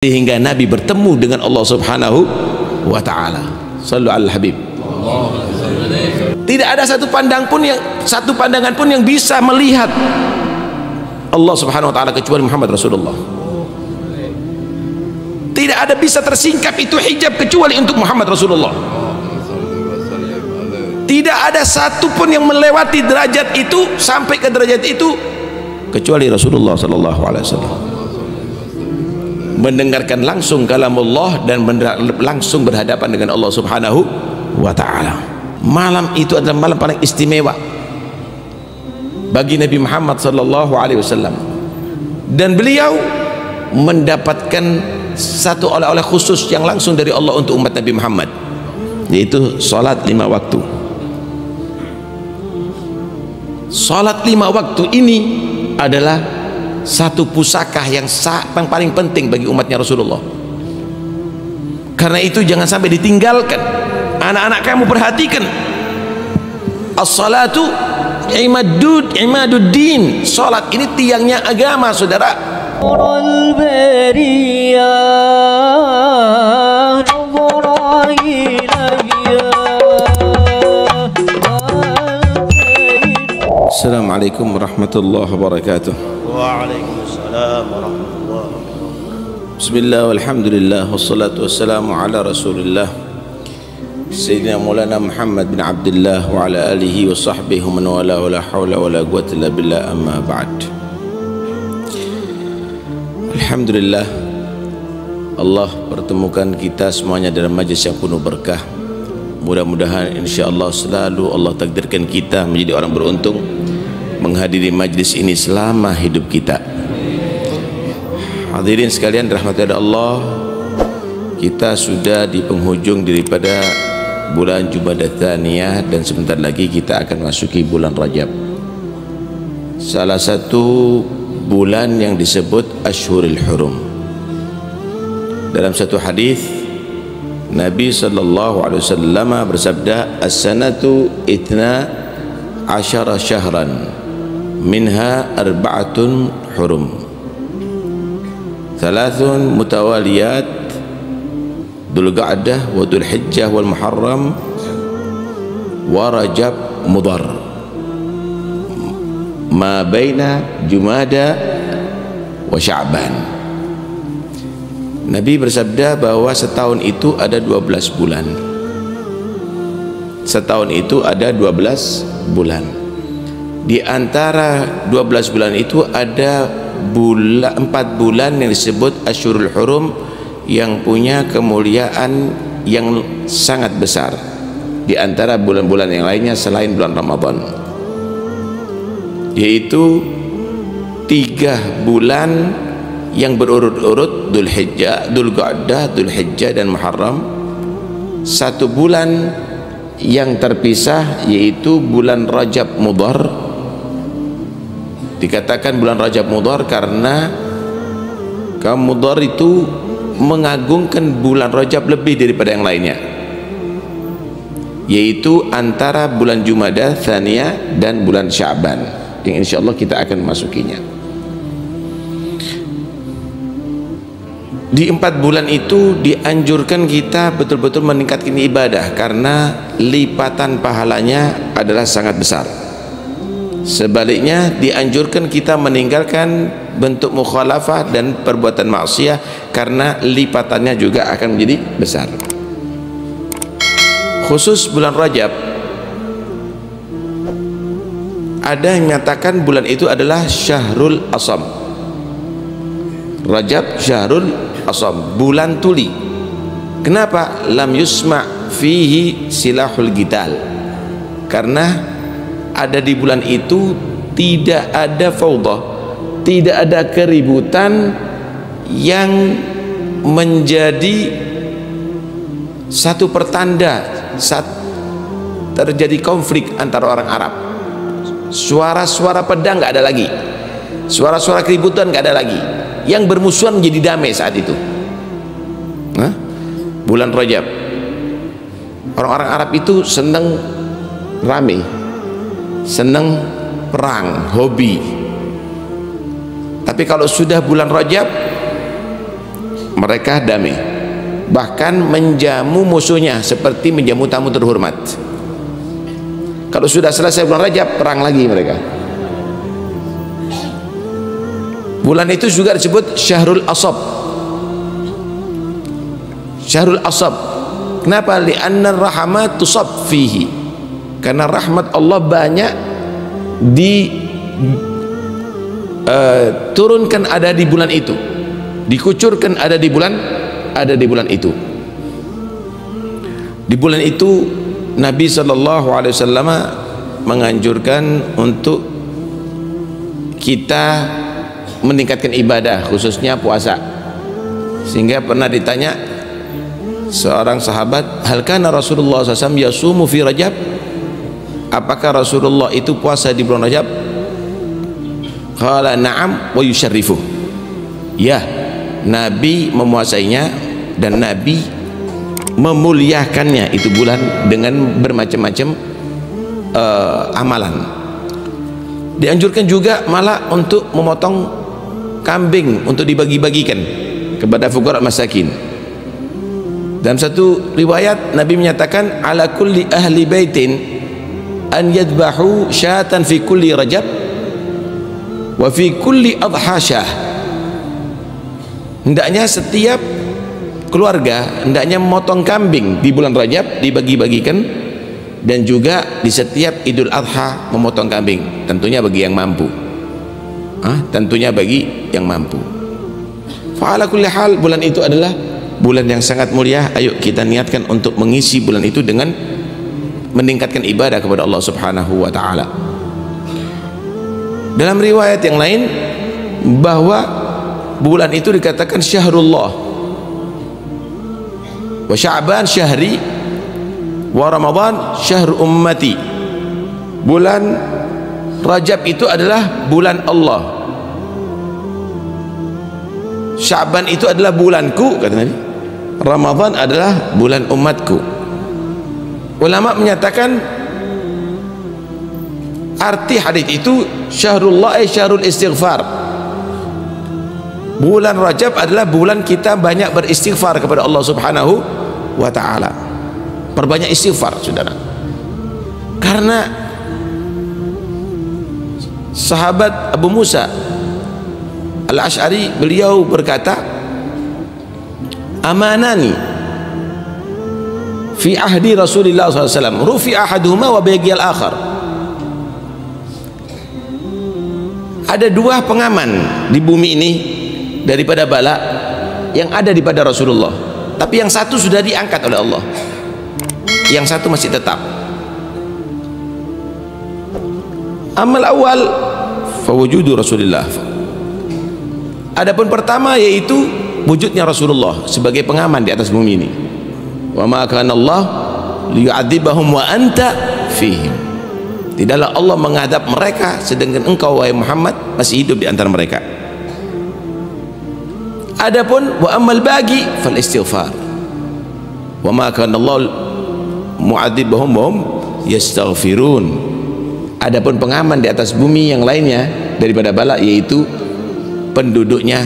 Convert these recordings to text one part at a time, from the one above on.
sehingga Nabi bertemu dengan Allah Subhanahu wa Ta'ala. Sallu ala Habib. Tidak ada satu pandangan pun yang bisa melihat Allah Subhanahu wa Ta'ala kecuali Muhammad Rasulullah. Tidak ada bisa tersingkap itu hijab kecuali untuk Muhammad Rasulullah. Tidak ada satu pun yang melewati derajat itu sampai ke derajat itu kecuali Rasulullah sallallahu alaihi wasallam. Mendengarkan langsung kalamullah dan langsung berhadapan dengan Allah Subhanahu wa Ta'ala. Malam itu adalah malam paling istimewa bagi Nabi Muhammad sallallahu alaihi wasallam, dan beliau mendapatkan satu oleh-oleh khusus yang langsung dari Allah untuk umat Nabi Muhammad, yaitu salat 5 waktu. Salat 5 waktu ini adalah satu pusaka yang paling penting bagi umatnya Rasulullah. Karena itu jangan sampai ditinggalkan. Anak-anak kamu perhatikan, as-salatu imaduddin. Salat ini tiangnya agama, saudara. Assalamualaikum warahmatullahi wabarakatuh. Waalaikumsalam warahmatullahi wabarakatuh. Bismillah walhamdulillah wassalatu wassalamu ala rasulillah Sayyidina Maulana Muhammad bin Abdullah wa ala alihi wa sahbihi wa man wala wa la hawla wa la quwwata illa billah, amma ba'd. Alhamdulillah, Allah pertemukan kita semuanya dalam majlis yang penuh berkah. Mudah-mudahan insyaallah selalu Allah takdirkan kita menjadi orang beruntung menghadiri majlis ini selama hidup kita. Hadirin sekalian dirahmati Allah, kita sudah di penghujung daripada bulan Jumadah Tsaniyah dan sebentar lagi kita akan masuki bulan Rajab, salah satu bulan yang disebut Ashhurul Hurum. Dalam satu hadis Nabi sallallahu alaihi wasallam bersabda, as-sanatu 12 syahran minha 4 hurum, 3 mutawaliyat, Dzul Qa'dah wa Dzul Hijjah wal Muharram wa Rajab Mudhar, ma baina Jumada wa Sya'ban. Nabi bersabda bahwa setahun itu ada 12 bulan. Setahun itu ada 12 bulan. Di antara 12 bulan itu ada 4 bulan yang disebut Ashhurul Hurum yang punya kemuliaan yang sangat besar di antara bulan-bulan yang lainnya selain bulan Ramadan, yaitu 3 bulan yang berurut-urut, Dzul Hijjah, Dzul Qa'dah, Dzul Hijjah dan Muharram. 1 bulan yang terpisah yaitu bulan Rajab Mudhar. Dikatakan bulan Rajab Mudhar karena kaum Mudhar itu mengagungkan bulan Rajab lebih daripada yang lainnya, yaitu antara bulan Jumadah Tsaniyah dan bulan Sya'ban yang insyaallah kita akan masukinya. Di 4 bulan itu dianjurkan kita betul-betul meningkatkan ibadah karena lipatan pahalanya adalah sangat besar. Sebaliknya dianjurkan kita meninggalkan bentuk mukhalafah dan perbuatan maksiat karena lipatannya juga akan menjadi besar. Khusus bulan Rajab, ada yang menyatakan bulan itu adalah Syahrul Asam. Rajab Syahrul Asam, bulan tuli. Kenapa? Lam yusma' fihi silahul qital. Karena ada di bulan itu tidak ada faudah, tidak ada keributan yang menjadi satu pertanda saat terjadi konflik antara orang Arab. Suara-suara pedang nggak ada lagi, suara-suara keributan nggak ada lagi. Yang bermusuhan menjadi damai saat itu. Bulan Rajab, orang-orang Arab itu senang rame, senang perang, hobi. Tapi kalau sudah bulan Rajab, mereka damai, bahkan menjamu musuhnya seperti menjamu tamu terhormat. Kalau sudah selesai bulan Rajab, perang lagi mereka. Bulan itu juga disebut Syahrul Asab. Syahrul Asab. Kenapa? Li'anna rahmat tusab fihi. Karena rahmat Allah banyak turunkan ada di bulan itu, dikucurkan ada di bulan itu. Di bulan itu Nabi SAW menganjurkan untuk kita meningkatkan ibadah, khususnya puasa. Sehingga pernah ditanya seorang sahabat, hal kana Rasulullah SAW yasumu fi Rajab? Apakah Rasulullah itu puasa di bulan Rajab? Qala na'am wa yusyarrifuh. Ya, Nabi memuasainya dan Nabi memuliakannya itu bulan dengan bermacam-macam amalan. Dianjurkan juga malah untuk memotong kambing untuk dibagi-bagikan kepada fuqara masakin. Dalam satu riwayat Nabi menyatakan ala kulli ahli baitin an yadbahu syatan fi kulli Rajab wa fi kulli adha syah. Hendaknya setiap keluarga hendaknya memotong kambing di bulan Rajab, dibagi-bagikan, dan juga di setiap Idul Adha memotong kambing, tentunya bagi yang mampu. Tentunya bagi yang mampu. Fa'ala kulli hal, bulan itu adalah bulan yang sangat mulia. Ayo kita niatkan untuk mengisi bulan itu dengan meningkatkan ibadah kepada Allah Subhanahu wa taala. Dalam riwayat yang lain bahwa bulan itu dikatakan syahrullah, wa Sya'ban syahri wa Ramadan syahr ummati. Bulan Rajab itu adalah bulan Allah, Sya'ban itu adalah bulanku, kata Nabi, Ramadan adalah bulan umatku. Ulama menyatakan arti hadis itu syahrullah ay syahrul istighfar. Bulan Rajab adalah bulan kita banyak beristighfar kepada Allah Subhanahu wa ta'ala. Perbanyak istighfar, saudara. Karena sahabat Abu Musa Al-Ash'ari, beliau berkata, amanani fi ahdi Rasulullah SAW rufi ahaduhuma wa baghiyal akhar. Ada dua pengaman di bumi ini daripada bala yang ada di pada Rasulullah, tapi yang satu sudah diangkat oleh Allah, yang satu masih tetap. Amal awal fawujudu Rasulullah. Adapun pertama yaitu wujudnya Rasulullah sebagai pengaman di atas bumi ini. Wa ma kana Allah liyu'adzibahum wa anta fihim. Tidaklah Allah mengadab mereka sedangkan engkau wahai Muhammad masih hidup di antara mereka. Adapun wa amal bagi fal istighfar. Wa ma kana Allah mu'adzibahum wa hum yastaghfirun. Adapun pengaman di atas bumi yang lainnya daripada bala yaitu penduduknya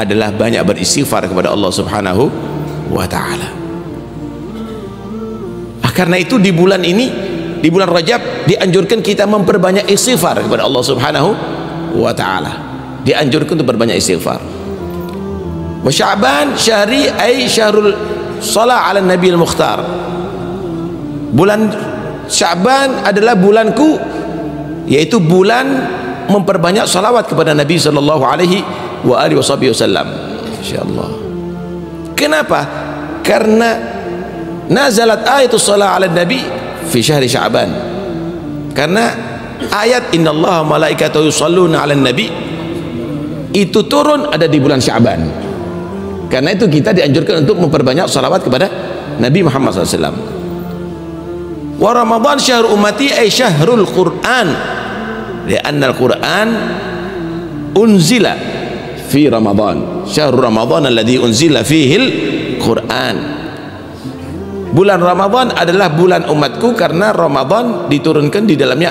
adalah banyak beristighfar kepada Allah Subhanahu wa ta'ala. Karena itu di bulan ini, di bulan Rajab, dianjurkan kita memperbanyak istighfar kepada Allah Subhanahu wa ta'ala. Dianjurkan untuk berbanyak istighfar. Wa Sya'ban syahri ay syahrul salah ala Nabi al-Mukhtar. Bulan Sya'ban adalah bulanku, yaitu bulan memperbanyak salawat kepada Nabi sallallahu alaihi wa alihi wasallam. Insyaallah. Kenapa? Karena nazalat ayatus salat ala nabi fi syahri Sya'ban. Karena ayat innallaha malaikatahu yusholluna ala nabi itu turun ada di bulan Sya'ban. Karena itu kita dianjurkan untuk memperbanyak salawat kepada Nabi Muhammad SAW. Wa Ramadan syahr ummati ay syahrul Qur'an. Lianna al-Quran unzila fi Ramadan. Syahrul Ramadan alladhi unzila fihi al-Quran. Bulan Ramadan adalah bulan umatku karena Ramadan diturunkan di dalamnya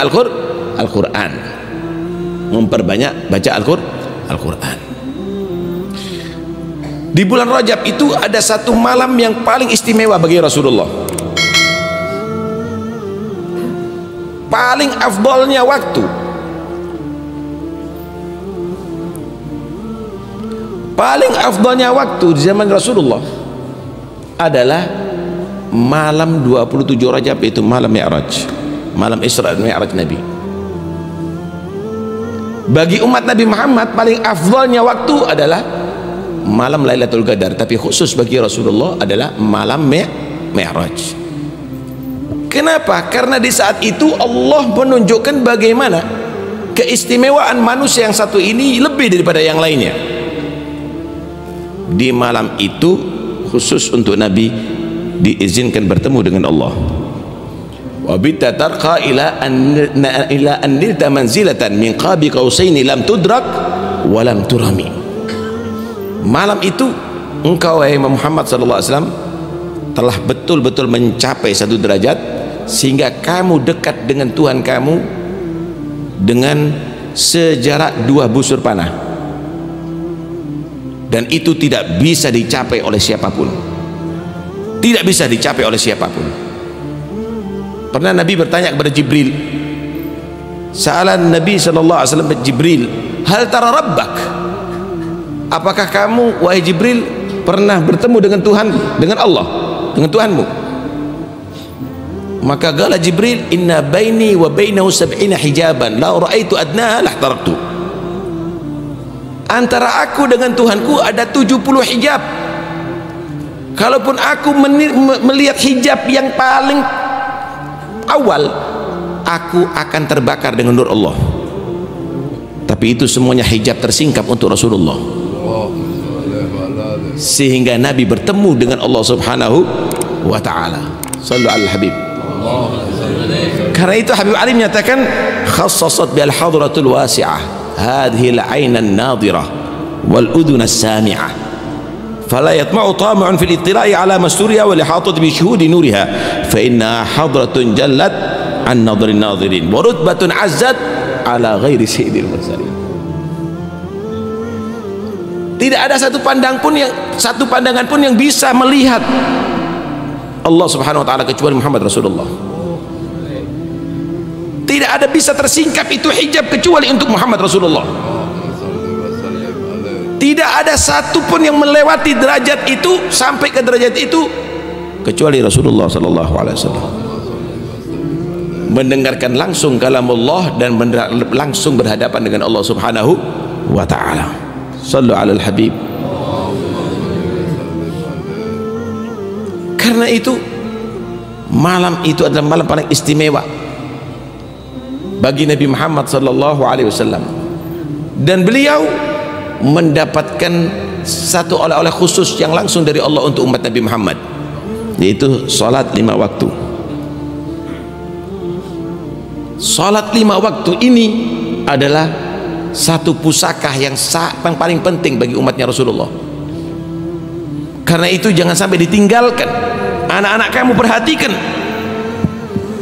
Al-Quran. Memperbanyak baca Al-Quran. Di bulan Rajab itu ada satu malam yang paling istimewa bagi Rasulullah. Paling afdolnya waktu. Paling afdolnya waktu di zaman Rasulullah adalah malam 27 Rajab, itu malam Mi'raj, malam Isra dan Mi'raj Nabi. Bagi umat Nabi Muhammad paling afdolnya waktu adalah malam Lailatul Qadar, tapi khusus bagi Rasulullah adalah malam Mi'raj. Kenapa? Karena di saat itu Allah menunjukkan bagaimana keistimewaan manusia yang satu ini lebih daripada yang lainnya. Di malam itu khusus untuk Nabi diizinkan bertemu dengan Allah. Wa bitta tarqa ila an nilta manzilatan min qabi qausaini lam tudrak wa lam turami. Malam itu engkau wahai Muhammad sallallahu alaihi wasallam telah betul-betul mencapai satu derajat sehingga kamu dekat dengan Tuhan kamu dengan sejarak 2 busur panah, dan itu tidak bisa dicapai oleh siapapun, tidak bisa dicapai oleh siapapun. Pernah Nabi bertanya kepada Jibril, sa'alan Nabi sallallahu alaihi wasallam Jibril, hal tara rabbak, apakah kamu wahai Jibril pernah bertemu dengan Tuhan, dengan Allah, dengan Tuhanmu? Maka qala Jibril, inna baini wa bainahu 70 hijaban la ra'aitu adnaha lahtaraktu. Antara aku dengan Tuhanku ada 70 hijab. Kalaupun aku melihat hijab yang paling awal, aku akan terbakar dengan nur Allah. Tapi itu semuanya hijab tersingkap untuk Rasulullah, sehingga Nabi bertemu dengan Allah Subhanahu wa ta'ala. Sallu ala Habib. Karena itu Habib Ali menyatakan khassasat bil hadratul wasi'ah hadhihi al-'ain an-nadhirah wal udhun as-sami'ah fala yatma'u tami'un fil ittila'i ala masturiha wa lihatati bi shuhudi nuriha fa inna hadratun jallat an nadhrin nadhirin wa rutbatun 'azzat ala ghairi sayyidil mursalin. Tidak ada satu pandangan pun yang bisa melihat Allah Subhanahu wa ta'ala kecuali Muhammad Rasulullah. Tidak ada bisa tersingkap itu hijab kecuali untuk Muhammad Rasulullah. Tidak ada satu pun yang melewati derajat itu sampai ke derajat itu kecuali Rasulullah sallallahu alaihi wasallam. Mendengarkan langsung kalam Allah dan langsung berhadapan dengan Allah Subhanahu wa ta'ala. Sallu alal Habib. Karena itu malam itu adalah malam paling istimewa bagi Nabi Muhammad sallallahu alaihi wasallam, dan beliau mendapatkan satu oleh-oleh khusus yang langsung dari Allah untuk umat Nabi Muhammad, yaitu salat 5 waktu. Salat 5 waktu ini adalah satu pusaka yang paling penting bagi umatnya Rasulullah. Karena itu jangan sampai ditinggalkan. Anak-anak kamu perhatikan,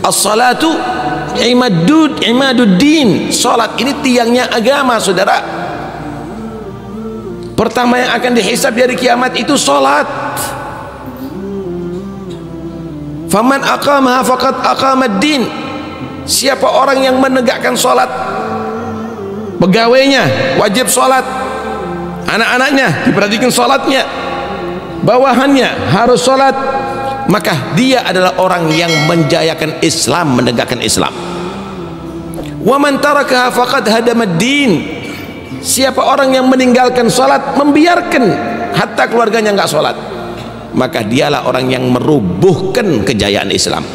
as-salatu imaduddin. Salat ini tiangnya agama, saudara. Pertama yang akan dihisab dari kiamat itu salat. Faman aqamaha faqad aqamad-din. Siapa orang yang menegakkan salat, pegawainya wajib salat, anak-anaknya diperhatikan salatnya, bawahannya harus salat, maka dia adalah orang yang menjayakan Islam, menegakkan Islam. Wa man tarakaha faqad hadamad-din. Siapa orang yang meninggalkan salat, membiarkan hatta keluarganya enggak salat, maka dialah orang yang merubuhkan kejayaan Islam.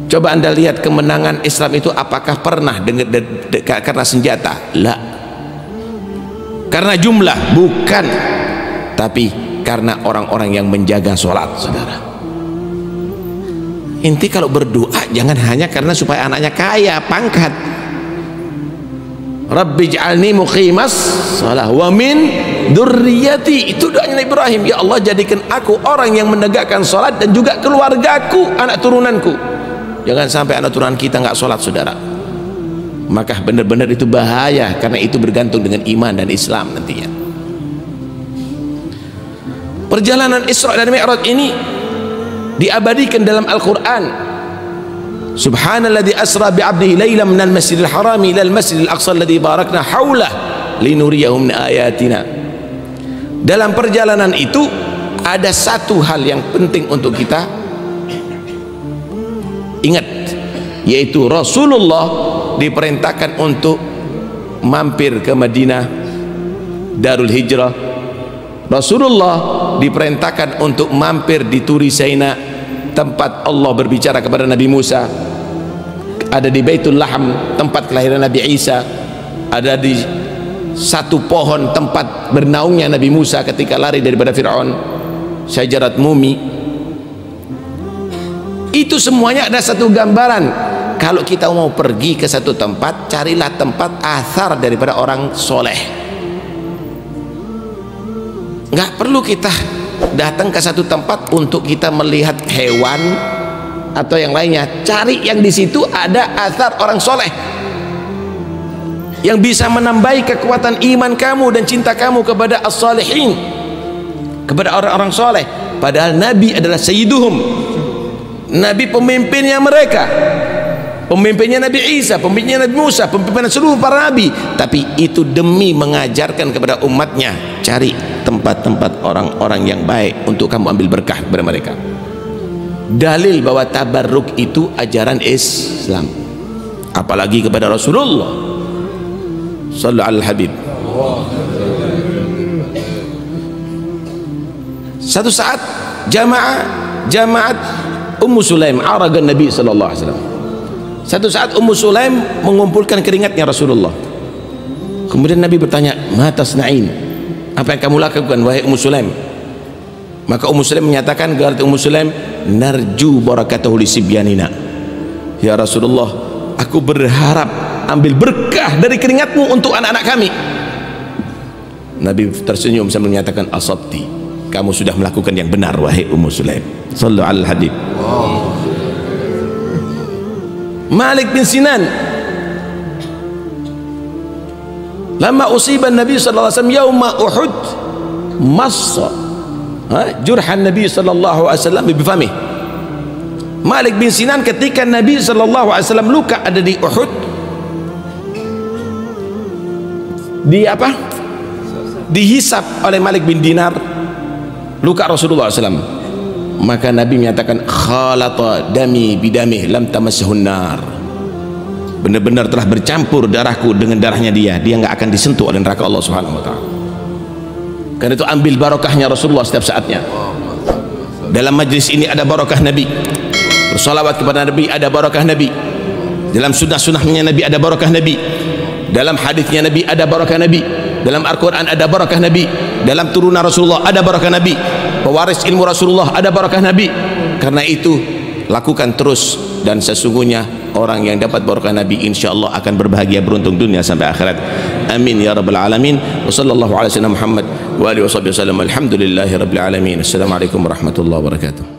Coba Anda lihat kemenangan Islam itu apakah pernah karena senjata? La. Karena jumlah? Bukan. Tapi karena orang-orang yang menjaga sholat, saudara. Inti kalau berdoa jangan hanya karena supaya anaknya kaya, pangkat. Rabbi ij'alni muqimas shalah wa min dzurriyyati. Itu doanya Ibrahim, ya Allah jadikan aku orang yang menegakkan sholat dan juga keluargaku, anak turunanku. Jangan sampai anak turunan kita nggak sholat, saudara. Maka benar-benar itu bahaya, karena itu bergantung dengan iman dan Islam nantinya. Perjalanan Isra dan Mi'raj ini diabadikan dalam Al-Quran. Subhanalladzi asra bi'abdihi laylan minal masjidil harami ilal masjidil aqsa alladzi barakna haulah linuriyahu min ayatina. Dalam perjalanan itu ada satu hal yang penting untuk kita ingat, yaitu Rasulullah diperintahkan untuk mampir ke Madinah Darul Hijrah. Rasulullah diperintahkan untuk mampir di Turi Saina, tempat Allah berbicara kepada Nabi Musa. Ada di Baitul Laham, tempat kelahiran Nabi Isa. Ada di satu pohon, tempat bernaungnya Nabi Musa ketika lari daripada Fir'aun, syajarat mumi. Itu semuanya ada satu gambaran. Kalau kita mau pergi ke satu tempat, carilah tempat athar daripada orang soleh. Nggak perlu kita datang ke satu tempat untuk kita melihat hewan atau yang lainnya. Cari yang di situ ada athar orang soleh yang bisa menambahi kekuatan iman kamu dan cinta kamu kepada as-salihin, kepada orang-orang soleh. Padahal Nabi adalah sayyiduhum, Nabi pemimpinnya mereka, pemimpinnya Nabi Isa, pemimpinnya Nabi Musa, pemimpinnya seluruh para Nabi. Tapi itu demi mengajarkan kepada umatnya, cari tempat-tempat orang-orang yang baik untuk kamu ambil berkah kepada mereka. Dalil bahwa tabarruk itu ajaran Islam, apalagi kepada Rasulullah sallallahu alaihi habib. Satu saat jamaat Ummu Sulaim aragan Nabi sallallahu alaihi wasallam. Satu saat Ummu Sulaim mengumpulkan keringatnya Rasulullah. Kemudian Nabi bertanya, "Ma tasna'in?" Apa yang kamu lakukan wahai Ummu Sulaim? Maka Ummu Sulaim menyatakan, kata Ummu Sulaim, "Narju barakatahu li sibyanina." Ya Rasulullah, aku berharap ambil berkah dari keringatmu untuk anak-anak kami. Nabi tersenyum sambil menyatakan, "Asabti." Kamu sudah melakukan yang benar wahai Ummu Sulaim. Sallu alal habib. Malik bin Sinan, lama usiban Nabi sallallahu alaihi wasallam yauma Uhud, massa jurhan Nabi sallallahu alaihi wasallam bifamih. Malik bin Sinan ketika Nabi sallallahu alaihi wasallam luka ada di Uhud, dihisap oleh Malik bin Dinar luka Rasulullah SAW. Maka Nabi menyatakan, khalata dami bidamih lam tamassahun nar. Benar-benar telah bercampur darahku dengan darahnya dia nggak akan disentuh oleh neraka Allah Subhanahu wa taala. Karena itu ambil barokahnya Rasulullah setiap saatnya. Dalam majlis ini ada barokah Nabi, bersolawat kepada Nabi ada barokah Nabi, dalam sunnah-sunnahnya Nabi ada barokah Nabi, dalam hadisnya Nabi ada barokah Nabi, dalam Al-Quran ada barokah Nabi, dalam turunan Rasulullah ada barokah Nabi, pewaris ilmu Rasulullah ada barokah Nabi. Karena itu lakukan terus, dan sesungguhnya orang yang dapat barokah Nabi insyaallah akan berbahagia beruntung dunia sampai akhirat. Amin ya rabbal alamin. Wa sallallahu ala sayyidina Muhammad wa alihi wasallam. Alhamdulillahi rabbil alamin. Assalamualaikum warahmatullahi wabarakatuh.